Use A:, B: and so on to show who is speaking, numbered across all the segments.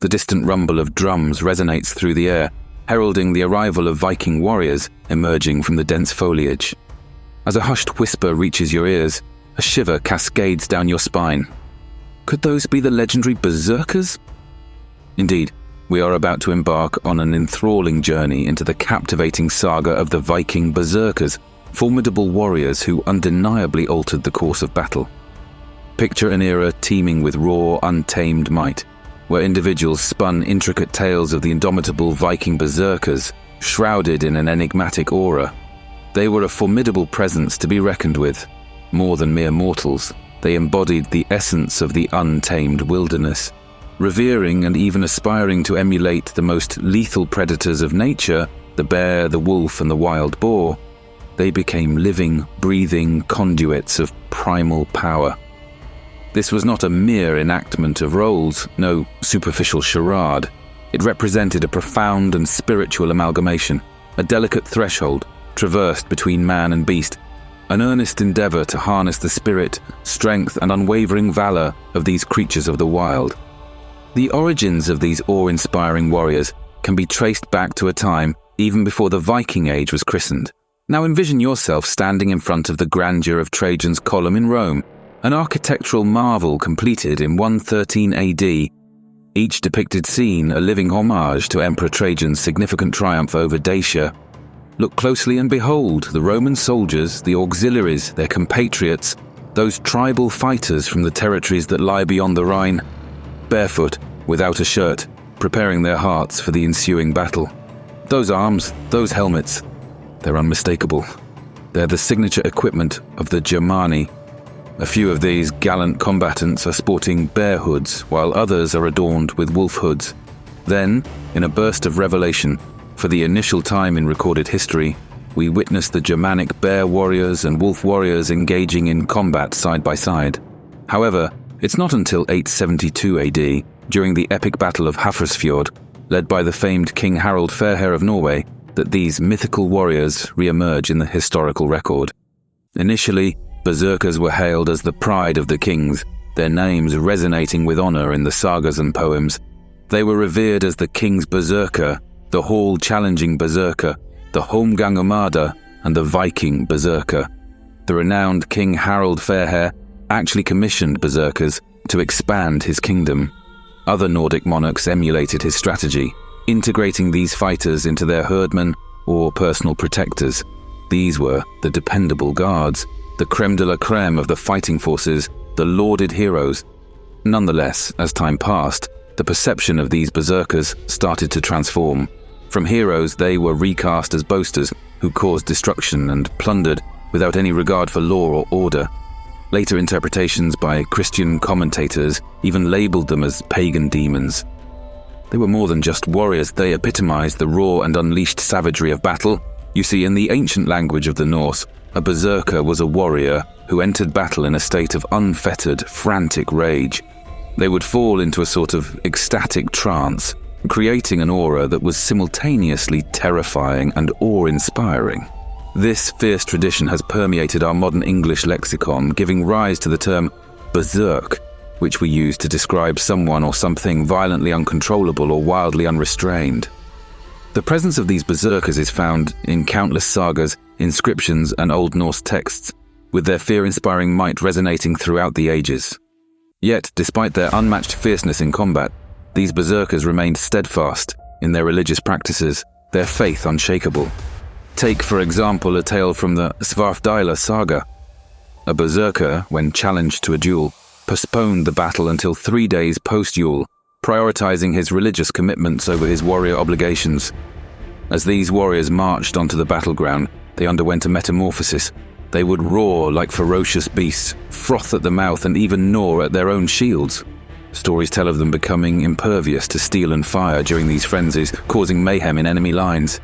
A: The distant rumble of drums resonates through the air, heralding the arrival of Viking warriors emerging from the dense foliage. As a hushed whisper reaches your ears, a shiver cascades down your spine. Could those be the legendary Berserkers? Indeed, we are about to embark on an enthralling journey into the captivating saga of the Viking Berserkers, formidable warriors who undeniably altered the course of battle. Picture an era teeming with raw, untamed might, where individuals spun intricate tales of the indomitable Viking Berserkers, shrouded in an enigmatic aura. They were a formidable presence to be reckoned with. More than mere mortals, they embodied the essence of the untamed wilderness. Revering and even aspiring to emulate the most lethal predators of nature, the bear, the wolf, and the wild boar, they became living, breathing conduits of primal power. This was not a mere enactment of roles, no superficial charade. It represented a profound and spiritual amalgamation, a delicate threshold traversed between man and beast, an earnest endeavor to harness the spirit, strength, and unwavering valor of these creatures of the wild. The origins of these awe-inspiring warriors can be traced back to a time even before the Viking Age was christened. Now envision yourself standing in front of the grandeur of Trajan's Column in Rome, an architectural marvel completed in 113 AD, each depicted scene a living homage to Emperor Trajan's significant triumph over Dacia. Look closely and behold the Roman soldiers, the auxiliaries, their compatriots, those tribal fighters from the territories that lie beyond the Rhine, barefoot, without a shirt, preparing their hearts for the ensuing battle. Those arms, those helmets, they're unmistakable. They're the signature equipment of the Germani. A few of these gallant combatants are sporting bear hoods, while others are adorned with wolf hoods. Then, in a burst of revelation, for the initial time in recorded history, we witness the Germanic bear warriors and wolf warriors engaging in combat side by side. However, it's not until 872 AD, during the epic Battle of Hafrsfjord, led by the famed King Harald Fairhair of Norway, that these mythical warriors re-emerge in the historical record. Initially, Berserkers were hailed as the pride of the kings, their names resonating with honor in the sagas and poems. They were revered as the king's Berserker, the hall-challenging Berserker, the Holmgang and the Viking Berserker. The renowned King Harald Fairhair actually commissioned Berserkers to expand his kingdom. Other Nordic monarchs emulated his strategy, integrating these fighters into their herdmen or personal protectors. These were the dependable guards, the creme de la creme of the fighting forces, the lauded heroes. Nonetheless, as time passed, the perception of these berserkers started to transform. From heroes, they were recast as boasters who caused destruction and plundered without any regard for law or order. Later interpretations by Christian commentators even labeled them as pagan demons. They were more than just warriors, they epitomized the raw and unleashed savagery of battle. You see, in the ancient language of the Norse, a berserker was a warrior who entered battle in a state of unfettered, frantic rage. They would fall into a sort of ecstatic trance, creating an aura that was simultaneously terrifying and awe-inspiring. This fierce tradition has permeated our modern English lexicon, giving rise to the term berserk, which we use to describe someone or something violently uncontrollable or wildly unrestrained. The presence of these berserkers is found in countless sagas, inscriptions, and Old Norse texts, with their fear-inspiring might resonating throughout the ages. Yet, despite their unmatched fierceness in combat, these berserkers remained steadfast in their religious practices, their faith unshakable. Take, for example, a tale from the Svarfdæla saga. A berserker, when challenged to a duel, postponed the battle until 3 days post-duel, prioritizing his religious commitments over his warrior obligations. As these warriors marched onto the battleground, they underwent a metamorphosis. They would roar like ferocious beasts, froth at the mouth, and even gnaw at their own shields. Stories tell of them becoming impervious to steel and fire during these frenzies, causing mayhem in enemy lines.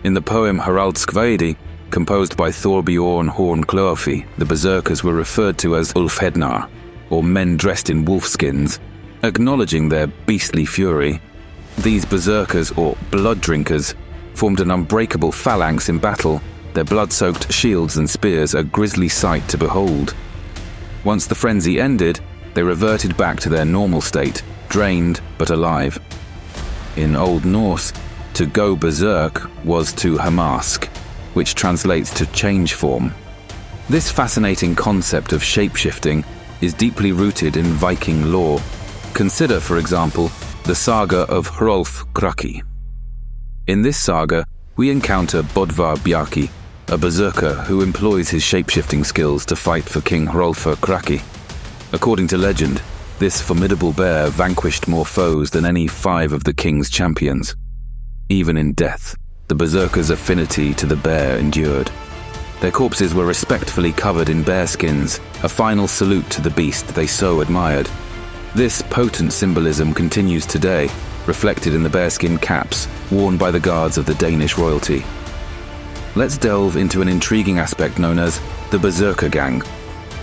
A: In the poem Haraldskvæði, composed by Thorbjorn Horn-Klofi, the berserkers were referred to as Ulfhednar, or men dressed in wolf skins. Acknowledging their beastly fury, these berserkers, or blood drinkers, formed an unbreakable phalanx in battle, their blood-soaked shields and spears a grisly sight to behold. Once the frenzy ended, they reverted back to their normal state, drained but alive. In Old Norse, to go berserk was to hamask, which translates to change form. This fascinating concept of shapeshifting is deeply rooted in Viking lore. Consider, for example, the saga of Hrolf Kraki. In this saga, we encounter Bodvar Bjarki, a berserker who employs his shapeshifting skills to fight for King Hrolfr Kraki. According to legend, this formidable bear vanquished more foes than any 5 of the king's champions. Even in death, the berserkers' affinity to the bear endured. Their corpses were respectfully covered in bear skins, a final salute to the beast they so admired. This potent symbolism continues today, reflected in the bearskin caps worn by the guards of the Danish royalty. Let's delve into an intriguing aspect known as the Berserker gang.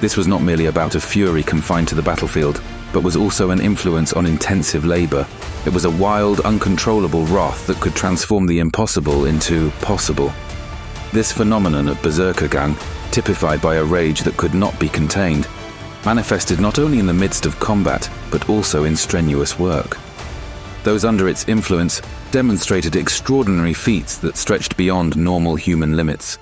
A: This was not merely about a fury confined to the battlefield, but was also an influence on intensive labor. It was a wild, uncontrollable wrath that could transform the impossible into possible. This phenomenon of Berserker gang, typified by a rage that could not be contained, manifested not only in the midst of combat, but also in strenuous work. Those under its influence demonstrated extraordinary feats that stretched beyond normal human limits.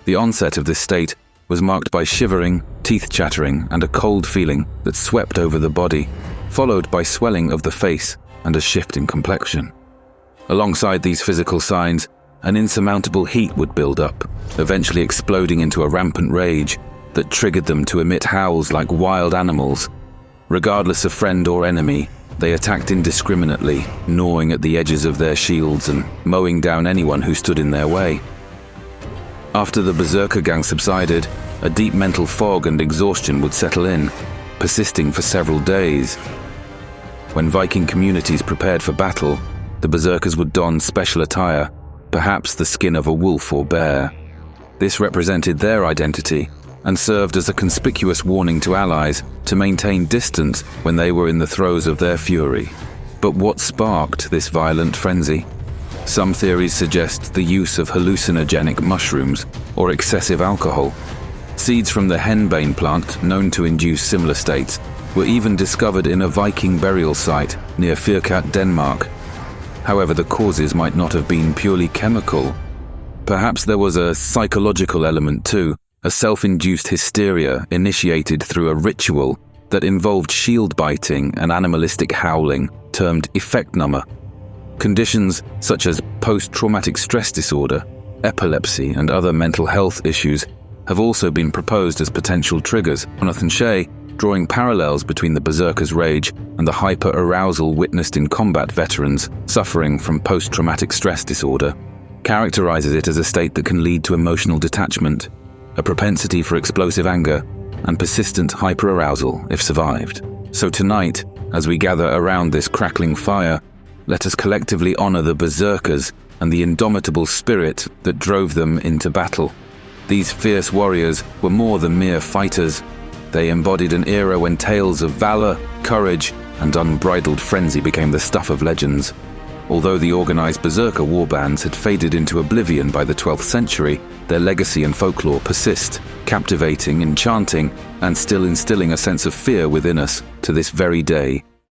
A: The onset of this state was marked by shivering, teeth chattering, and a cold feeling that swept over the body, followed by swelling of the face and a shift in complexion. Alongside these physical signs, an insurmountable heat would build up, eventually exploding into a rampant rage that triggered them to emit howls like wild animals. Regardless of friend or enemy, they attacked indiscriminately, gnawing at the edges of their shields and mowing down anyone who stood in their way. After the Berserker gang subsided, a deep mental fog and exhaustion would settle in, persisting for several days. When Viking communities prepared for battle, the Berserkers would don special attire, perhaps the skin of a wolf or bear. This represented their identity and served as a conspicuous warning to allies to maintain distance when they were in the throes of their fury. But what sparked this violent frenzy? Some theories suggest the use of hallucinogenic mushrooms or excessive alcohol. Seeds from the henbane plant, known to induce similar states, were even discovered in a Viking burial site near Fyrkat, Denmark. However, the causes might not have been purely chemical. Perhaps there was a psychological element too, a self-induced hysteria initiated through a ritual that involved shield biting and animalistic howling, termed effektnummer. Conditions such as post-traumatic stress disorder, epilepsy, and other mental health issues have also been proposed as potential triggers. Jonathan Shea, drawing parallels between the berserker's rage and the hyper-arousal witnessed in combat veterans suffering from post-traumatic stress disorder, characterizes it as a state that can lead to emotional detachment, a propensity for explosive anger, and persistent hyperarousal if survived. So tonight, as we gather around this crackling fire, let us collectively honor the berserkers and the indomitable spirit that drove them into battle. These fierce warriors were more than mere fighters. They embodied an era when tales of valor, courage, and unbridled frenzy became the stuff of legends. Although the organized berserker warbands had faded into oblivion by the 12th century, their legacy and folklore persist, captivating, enchanting, and still instilling a sense of fear within us to this very day.